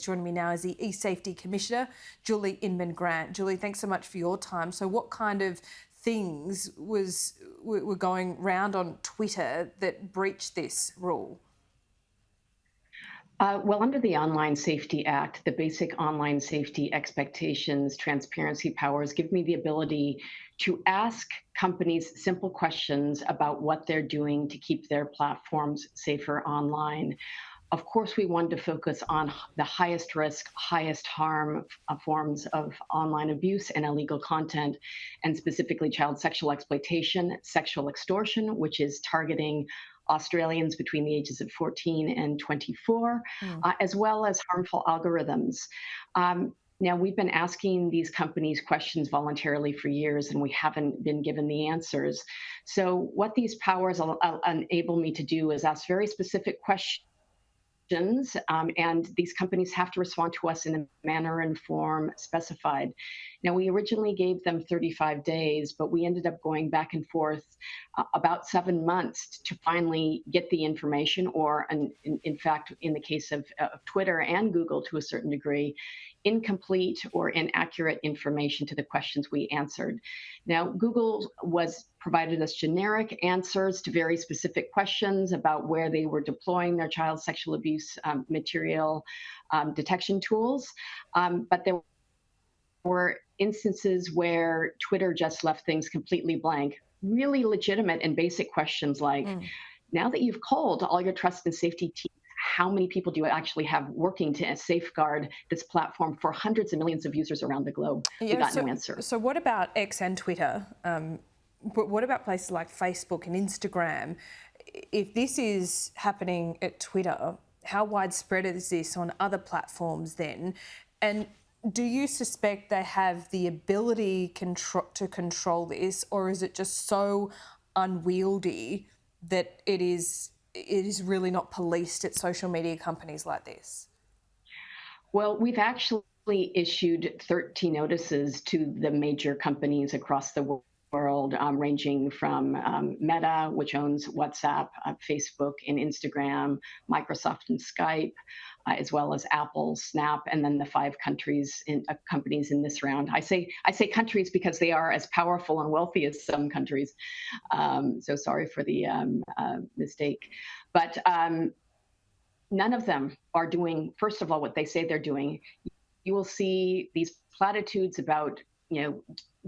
Joining me now is the eSafety Commissioner, Julie Inman-Grant. Julie, thanks so much for your time. So what kind of things were going round on Twitter that breached this rule? Well, under the Online Safety Act, the basic online safety expectations, transparency powers give me the ability to ask companies simple questions about what they're doing to keep their platforms safer online. Of course, we wanted to focus on the highest risk, highest harm forms of online abuse and illegal content, and specifically child sexual exploitation, sexual extortion, which is targeting Australians between the ages of 14 and 24, as well as harmful algorithms. Now, we've been asking these companies questions voluntarily for years, and we haven't been given the answers. So what these powers enable me to do is ask very specific questions, and these companies have to respond to us in the manner and form specified. Now, we originally gave them 35 days, but we ended up going back and forth about 7 months to finally get the information, or in fact, in the case of Twitter and Google to a certain degree, incomplete or inaccurate information to the questions we answered. Now, Google provided us generic answers to very specific questions about where they were deploying their child sexual abuse material detection tools, but there were instances where Twitter just left things completely blank. Really legitimate and basic questions like, now that you've culled all your trust and safety teams, how many people do you actually have working to safeguard this platform for hundreds of millions of users around the globe? We got no answer. So what about X and Twitter? But what about places like Facebook and Instagram? If this is happening at Twitter, how widespread is this on other platforms then? And do you suspect they have the ability to control this, or is it just so unwieldy that it is really not policed at social media companies like this? Well, we've actually issued 13 notices to the major companies across the world, ranging from Meta, which owns WhatsApp, Facebook and Instagram, Microsoft and Skype, as well as Apple, Snap, and then the 5 companies in this round. I say countries because they are as powerful and wealthy as some countries. So sorry for the mistake. But none of them are doing, first of all, what they say they're doing. You will see these platitudes about,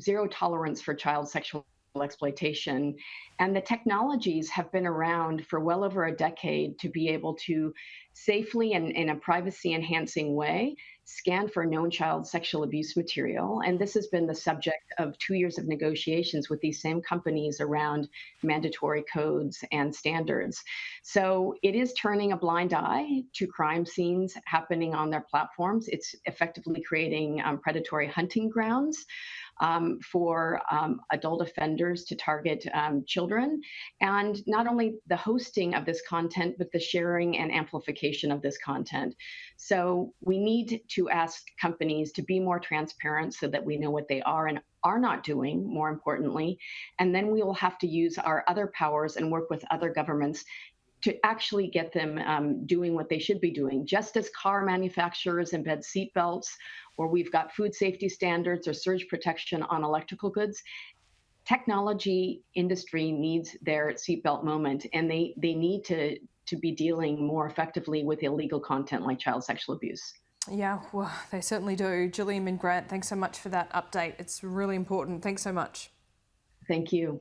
zero tolerance for child sexual exploitation. And the technologies have been around for well over a decade to be able to safely and in a privacy enhancing way scan for known child sexual abuse material. And this has been the subject of 2 years of negotiations with these same companies around mandatory codes and standards. So it is turning a blind eye to crime scenes happening on their platforms. It's effectively creating predatory hunting grounds for adult offenders to target children, and not only the hosting of this content, but the sharing and amplification of this content. So we need to ask companies to be more transparent so that we know what they are and are not doing, more importantly, and then we will have to use our other powers and work with other governments to actually get them doing what they should be doing. Just as car manufacturers embed seatbelts, or we've got food safety standards or surge protection on electrical goods, technology industry needs their seatbelt moment, and they need to be dealing more effectively with illegal content like child sexual abuse. Yeah, well, they certainly do. Julie Inman-Grant, thanks so much for that update. It's really important. Thanks so much. Thank you.